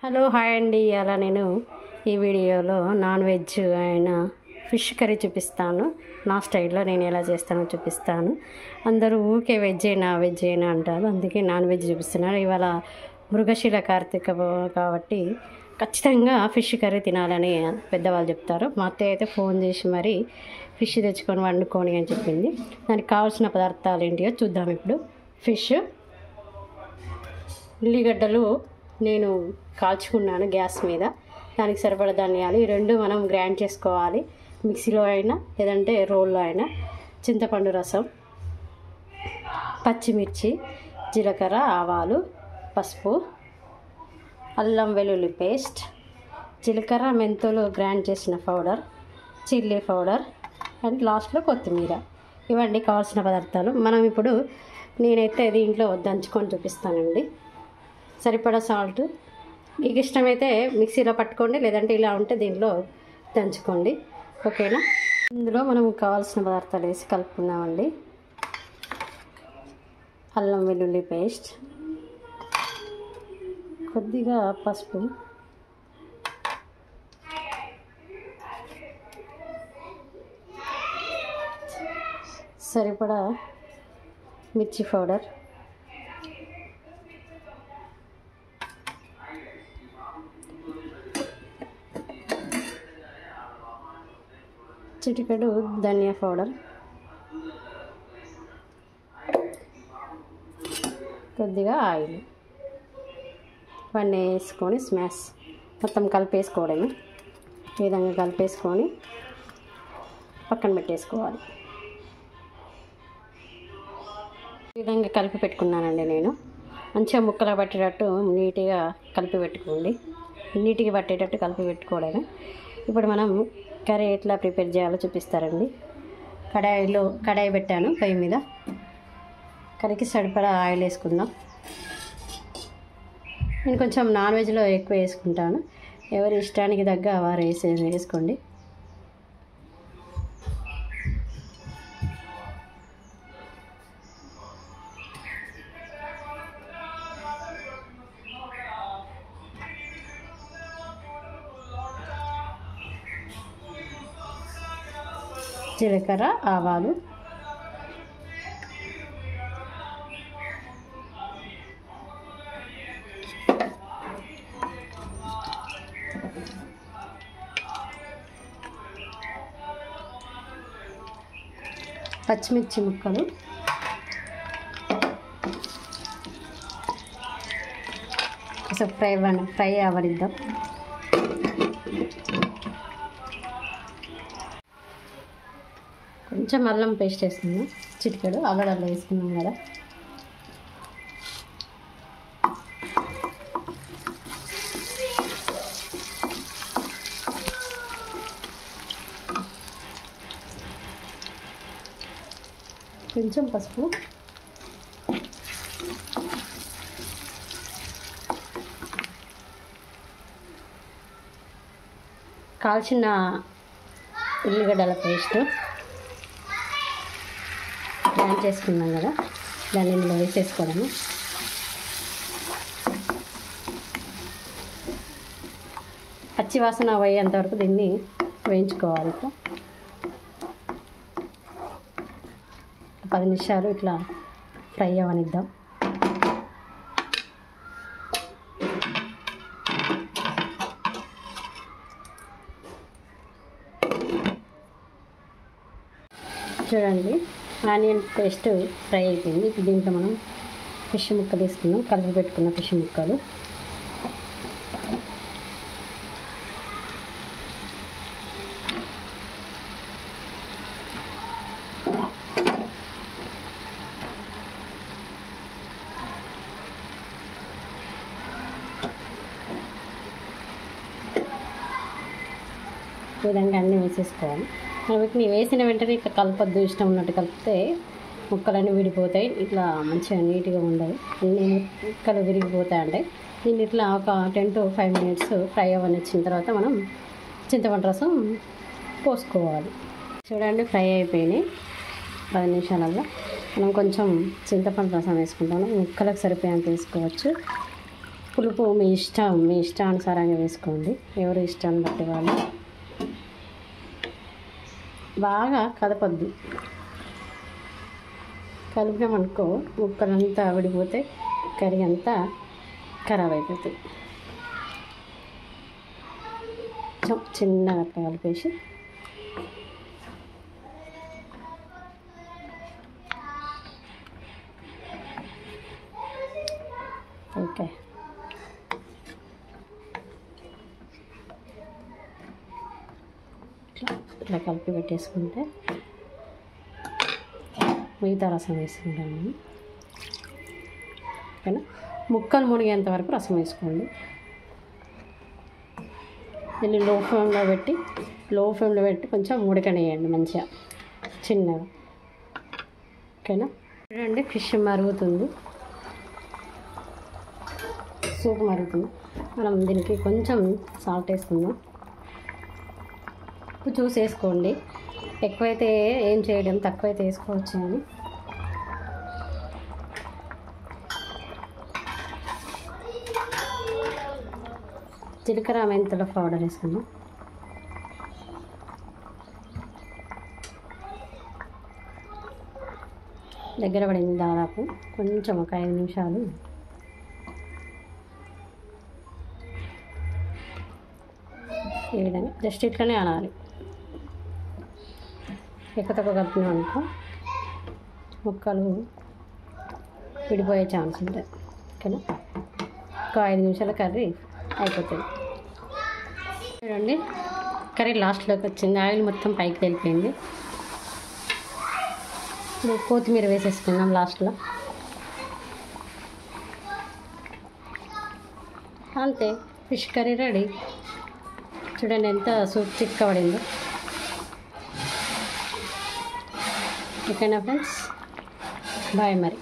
Hello hi అండి. అలా నేను ఈ వీడియోలో నాన్ వెజ్ అయిన ఫిష్ కర్రీ చూపిస్తాను. నా స్టైల్లో నేను ఎలా చేస్తానో చూపిస్తాను. అందరూ ఊరికే వెజ్ అయినా అంటారు, అందుకే నాన్ వెజ్ చూపిస్తున్నాను. ఇవాళ మృగశిల కార్తీక కాబట్టి ఖచ్చితంగా ఫిష్ కర్రీ తినాలని పెద్దవాళ్ళు చెప్తారు. మా అత్తయ్య అయితే ఫోన్ చేసి మరి ఫిష్ తెచ్చుకొని వండుకొని అని చెప్పింది. దానికి కావాల్సిన పదార్థాలు ఏంటియో చూద్దాం. ఇప్పుడు ఫిష్, ఉల్లిగడ్డలు నేను కాల్చుకున్నాను గ్యాస్ మీద. దానికి సరిపడా ధనియాలు ఈ రెండు మనం గ్రైండ్ చేసుకోవాలి, మిక్సీలో అయినా లేదంటే రోల్లో అయినా. చింతపండు రసం, పచ్చిమిర్చి, జీలకర్ర, ఆవాలు, పసుపు, అల్లం వెల్లుల్లి పేస్ట్, జీలకర్ర మెంతులు గ్రైండ్ చేసిన పౌడర్, చిల్లీ పౌడర్ అండ్ లాస్ట్లో కొత్తిమీర. ఇవన్నీ కావాల్సిన పదార్థాలు. మనం ఇప్పుడు నేనైతే దీంట్లో దంచుకొని చూపిస్తానండి. సరిపడా సాల్ట్, మీకు ఇష్టమైతే మిక్సీలో పట్టుకోండి, లేదంటే ఇలా ఉంటే దీంట్లో దంచుకోండి. ఓకేనా? ఇందులో మనం కావాల్సిన పదార్థాలు వేసి కలుపుకుందామండి. అల్లం వెల్లుల్లి పేస్ట్, కొద్దిగా పసుపు, సరిపడా మిర్చి పౌడర్, చిటికెడు ధనియా పౌడర్, కొద్దిగా ఆయిల్. ఇవన్నీ వేసుకొని స్మాష్ మొత్తం కలిపేసుకోవడమే. ఈ విధంగా కలిపేసుకొని పక్కన పెట్టేసుకోవాలి. ఈ విధంగా కలిపి పెట్టుకున్నానండి నేను. మంచిగా ముక్కలు పట్టేటట్టు నీట్గా కలిపి పెట్టుకోండి. నీట్గా పట్టేటట్టు కలిపి పెట్టుకోవడమే. ఇప్పుడు మనం కర్రీ ఎట్లా ప్రిపేర్ చేయాలో చూపిస్తారండి. కడాయి పెట్టాను పొయ్యి మీద. కర్రీకి సరిపడా ఆయిల్ వేసుకుందాం. నేను కొంచెం నాన్ వెజ్లో ఎక్కువ వేసుకుంటాను, ఎవరి ఇష్టానికి తగ్గ వారు వేసుకోండి. జీలకర్ర, ఆవాలు, పచ్చిమిర్చి ముక్కలు, కొంచెం ఫ్రై అవనిద్దాం. కొంచెం అల్లం పేస్ట్ వేసుకుందాం, చిటికెడు అల్లం వేసుకున్నాం కదా. కొంచెం పసుపు, కాల్చిన ఉల్లిగడ్డల పేస్ట్ గ్రైండ్ చేసుకున్నాం కదా, దాన్ని ఇందులో వేసేసుకోవడము. పచ్చి వాసన పోయేంతవరకు దీన్ని వేయించుకోవాలి. 10 నిమిషాలు ఇట్లా ఫ్రై అవనిద్దాం. చూడండి, ఆనియన్ పేస్ట్ ఫ్రై అయిపోయింది. ఇప్పుడు దీంట్లో మనం ఫిష్ ముక్కలు తీసుకున్నాం, కలిపి పెట్టుకున్న ఫిష్ ముక్కలు. ఈ విధంగా అన్నీ వేసేసుకోవాలి. వీటిని వేసిన వెంటనే ఇట్లా కలపొద్దు, ఇష్టం ఉన్నట్టు కలిపితే ముక్కలన్నీ విడిపోతాయి. ఇట్లా మంచిగా నీట్గా ఉండవు, అన్ని ముక్కలు విరిగిపోతాయి. అంటే దీన్ని ఇట్లా ఒక 10 to 5 minutes ఫ్రై అవ్వనిచ్చిన తర్వాత మనం చింతపండు రసం పోసుకోవాలి. చూడండి, ఫ్రై అయిపోయినాయి. 10 నిమిషాలలో మనం కొంచెం చింతపండు రసం వేసుకుంటాము. ముక్కలకు సరిపోయేంత వేసుకోవచ్చు. పులుపు మీ ఇష్టానుసారంగా వేసుకోండి, ఎవరి ఇష్టాన్ని బట్టి వాళ్ళు. బాగా కదపద్దు, కలిపామనుకో ముక్కలంతా విడిపోతే కర్రీ అంతా ఖరాబ్ అయిపోతుంది. చిన్నగా అట్లా కలిపేసి ఓకే. ఇట్లా కలిపి పెట్టేసుకుంటే మిగతా రసం వేసుకుంటాను. ఓకేనా? ముక్కలు మునిగేంత వరకు రసం వేసుకోండి. దీన్ని లో ఫ్లేమ్లో పెట్టి కొంచెం ఉడకనియండి మంచిగా చిన్నగా. ఓకేనా? చూడండి, ఫిష్ మరుగుతుంది, సూప్ మరుగుతుంది. మనం దీనికి కొంచెం సాల్ట్ వేసుకుందాం. ఉప్పు చూసి వేసుకోండి, ఎక్కువైతే ఏం చేయడం, తక్కువైతే వేసుకోవచ్చు. అని జీలకర్ర మెంతుల పౌడర్ వేసుకుందాం. దగ్గర పడింది దాదాపు, కొంచెం ఒక 5 నిమిషాలు ఈ విధంగా జస్ట్ ఇట్లనే అనాలి. ఎక్కువ తక్కువ కలిపినాం అనుకో ముక్కలు విడిపోయే ఛాన్స్ ఉంటుంది. ఓకేనా? ఒక 5 నిమిషాల కర్రీ అయిపోతుంది. చూడండి, కర్రీ లాస్ట్లోకి వచ్చింది, ఆయిల్ మొత్తం పైకి వెళ్ళిపోయింది. ఇప్పుడు కొత్తిమీర వేసేసుకుందాం లాస్ట్లో. అంతే, ఫిష్ కర్రీ రెడీ. చూడండి ఎంత సూప్ చిక్కబడిందో. ఓకేనా ఫ్రెండ్స్, బాయ్ మరి.